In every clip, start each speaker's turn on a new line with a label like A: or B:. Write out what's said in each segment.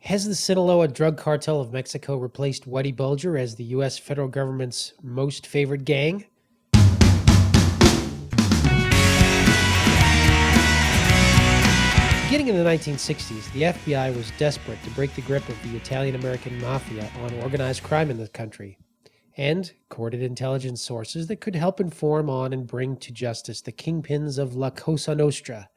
A: Has the Sinaloa drug cartel of Mexico replaced Whitey Bulger as the U.S. federal government's most favored gang? Beginning in the 1960s, the FBI was desperate to break the grip of the Italian-American mafia on organized crime in the country, and courted intelligence sources that could help inform on and bring to justice the kingpins of La Cosa Nostra.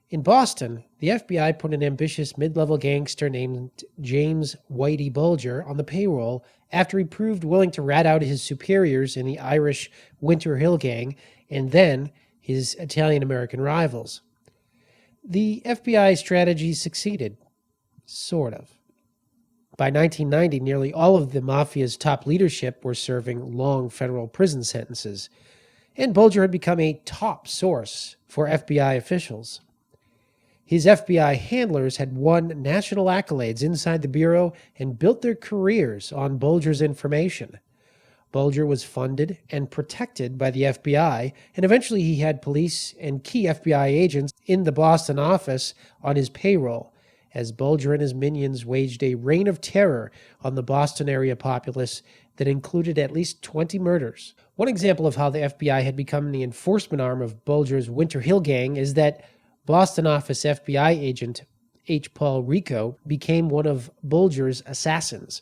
A: In Boston, the FBI put an ambitious mid-level gangster named James Whitey Bulger on the payroll after he proved willing to rat out his superiors in the Irish Winter Hill Gang and then his Italian-American rivals. The FBI strategy succeeded, sort of. By 1990, nearly all of the mafia's top leadership were serving long federal prison sentences, and Bulger had become a top source for FBI officials. His FBI handlers had won national accolades inside the Bureau and built their careers on Bulger's information. Bulger was funded and protected by the FBI, and eventually he had police and key FBI agents in the Boston office on his payroll, as Bulger and his minions waged a reign of terror on the Boston area populace that included at least 20 murders. One example of how the FBI had become the enforcement arm of Bulger's Winter Hill Gang is that Boston office FBI agent H. Paul Rico became one of Bulger's assassins.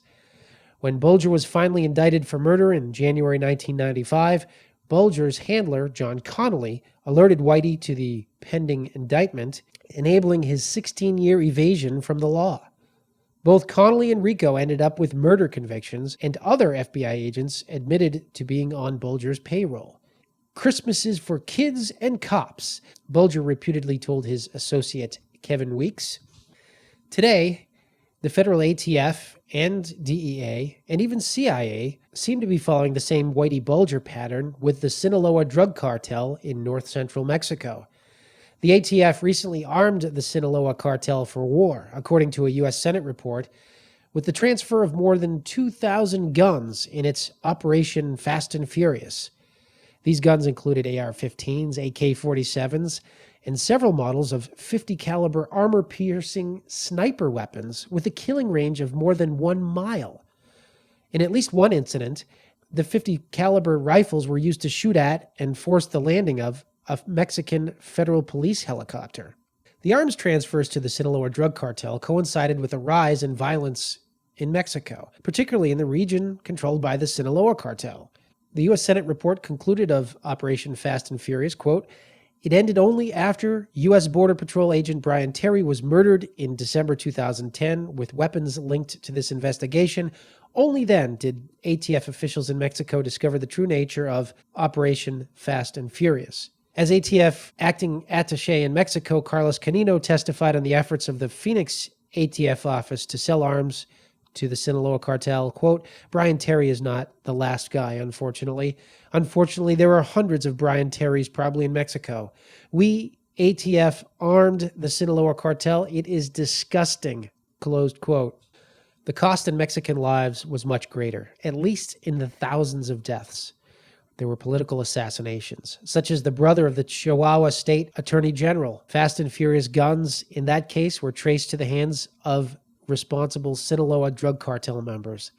A: When Bulger was finally indicted for murder in January 1995, Bulger's handler, John Connolly, alerted Whitey to the pending indictment, enabling his 16-year evasion from the law. Both Connolly and Rico ended up with murder convictions, and other FBI agents admitted to being on Bulger's payroll. Christmases for kids and cops, Bulger reputedly told his associate Kevin Weeks. Today, the federal ATF and DEA and even CIA seem to be following the same Whitey Bulger pattern with the Sinaloa drug cartel in north-central Mexico. The ATF recently armed the Sinaloa cartel for war, according to a U.S. Senate report, with the transfer of more than 2,000 guns in its Operation Fast and Furious. These guns included AR-15s, AK-47s, and several models of 50 caliber armor-piercing sniper weapons with a killing range of more than 1 mile. In at least one incident, the 50 caliber rifles were used to shoot at and force the landing of a Mexican federal police helicopter. The arms transfers to the Sinaloa drug cartel coincided with a rise in violence in Mexico, particularly in the region controlled by the Sinaloa cartel. The U.S. Senate report concluded of Operation Fast and Furious, quote, "It ended only after U.S. Border Patrol agent Brian Terry was murdered in December 2010 with weapons linked to this investigation. Only then did ATF officials in Mexico discover the true nature of Operation Fast and Furious." As ATF acting attaché in Mexico, Carlos Canino testified on the efforts of the Phoenix ATF office to sell arms to the Sinaloa cartel, quote, "Brian Terry is not the last guy, unfortunately. Unfortunately, there are hundreds of Brian Terrys probably in Mexico. We, ATF, armed the Sinaloa cartel. It is disgusting," closed quote. The cost in Mexican lives was much greater, at least in the thousands of deaths. There were political assassinations, such as the brother of the Chihuahua State Attorney General. Fast and Furious guns, in that case, were traced to the hands of responsible Sinaloa drug cartel members.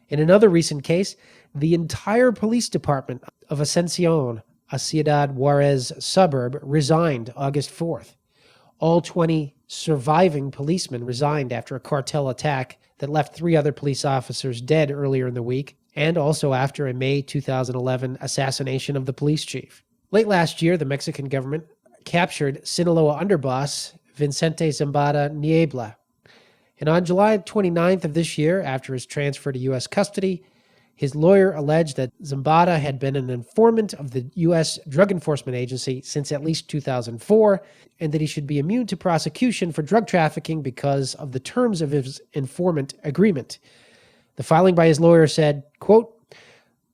A: In another recent case, the entire police department of Ascension, a Ciudad Juarez suburb, resigned August 4th. All 20 surviving policemen resigned after a cartel attack that left 3 other police officers dead earlier in the week, and also after a May 2011 assassination of the police chief. Late last year, the Mexican government captured Sinaloa underboss Vicente Zambada Niebla. And on July 29th of this year, after his transfer to U.S. custody, his lawyer alleged that Zambada had been an informant of the U.S. Drug Enforcement Agency since at least 2004, and that he should be immune to prosecution for drug trafficking because of the terms of his informant agreement. The filing by his lawyer said, quote,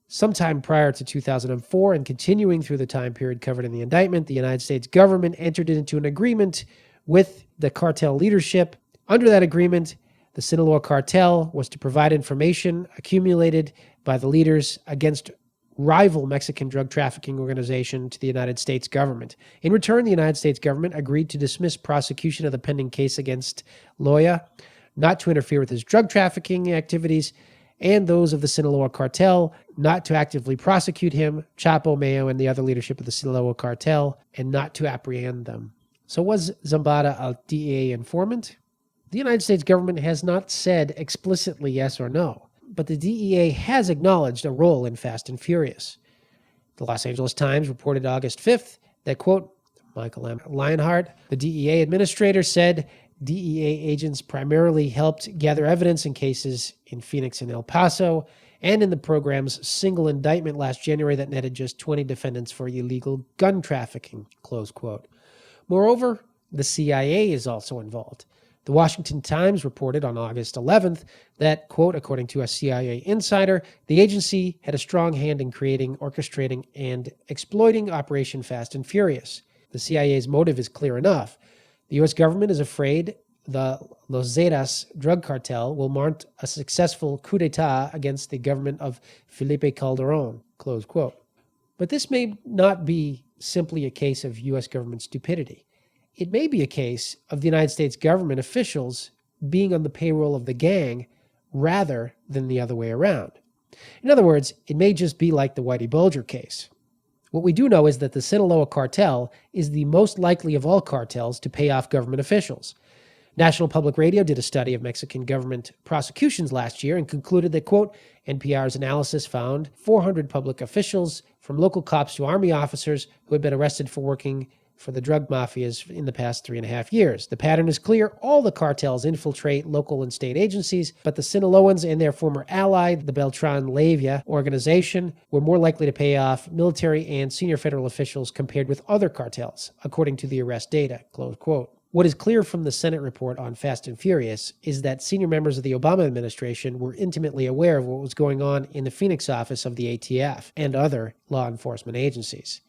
A: "Sometime prior to 2004 and continuing through the time period covered in the indictment, the United States government entered into an agreement with the cartel leadership. Under that agreement, the Sinaloa cartel was to provide information accumulated by the leaders against rival Mexican drug trafficking organization to the United States government. In return, the United States government agreed to dismiss prosecution of the pending case against Loya, not to interfere with his drug trafficking activities and those of the Sinaloa cartel, not to actively prosecute him, Chapo, Mayo, and the other leadership of the Sinaloa cartel, and not to apprehend them. So was Zambada a DEA informant? The United States government has not said explicitly yes or no, but the DEA has acknowledged a role in Fast and Furious. The Los Angeles Times reported August 5th that, quote, Michael M. Lionheart, the DEA administrator, said DEA agents primarily helped gather evidence in cases in Phoenix and El Paso, and in the program's single indictment last January that netted just 20 defendants for illegal gun trafficking, close quote. Moreover, the CIA is also involved. The Washington Times reported on August 11th that, quote, according to a CIA insider, the agency had a strong hand in creating, orchestrating, and exploiting Operation Fast and Furious. The CIA's motive is clear enough. The U.S. government is afraid the Los Zetas drug cartel will mount a successful coup d'etat against the government of Felipe Calderon, close quote. But this may not be simply a case of U.S. government stupidity. It may be a case of the United States government officials being on the payroll of the gang rather than the other way around. In other words, it may just be like the Whitey Bulger case. What we do know is that the Sinaloa cartel is the most likely of all cartels to pay off government officials. National Public Radio did a study of Mexican government prosecutions last year and concluded that, quote, NPR's analysis found 400 public officials, from local cops to army officers, who had been arrested for working for the drug mafias in the past 3.5 years. The pattern is clear. All the cartels infiltrate local and state agencies, but the Sinaloans and their former ally, the Beltran Leyva organization, were more likely to pay off military and senior federal officials compared with other cartels, according to the arrest data, close quote. What is clear from the Senate report on Fast and Furious is that senior members of the Obama administration were intimately aware of what was going on in the Phoenix office of the ATF and other law enforcement agencies.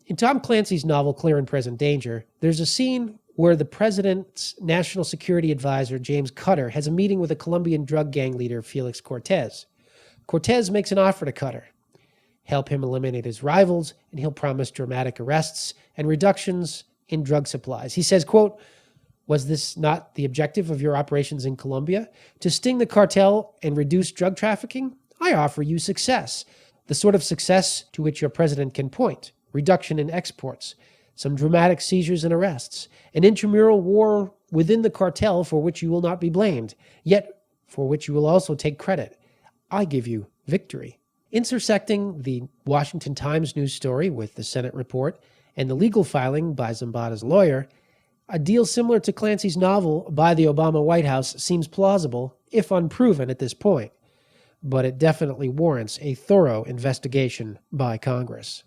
A: In Tom Clancy's novel Clear and Present Danger, there's a scene where the president's national security advisor, James Cutter, has a meeting with a Colombian drug gang leader, Felix Cortez. Cortez makes an offer to Cutter. Help him eliminate his rivals, and he'll promise dramatic arrests and reductions in drug supplies. He says, quote, was this not the objective of your operations in Colombia? To sting the cartel and reduce drug trafficking? I offer you success, the sort of success to which your president can point. Reduction in exports, some dramatic seizures and arrests, an intramural war within the cartel for which you will not be blamed, yet for which you will also take credit. I give you victory. Intersecting the Washington Times news story with the Senate report and the legal filing by Zambada's lawyer, a deal similar to Clancy's novel by the Obama White House seems plausible, if unproven at this point, but it definitely warrants a thorough investigation by Congress.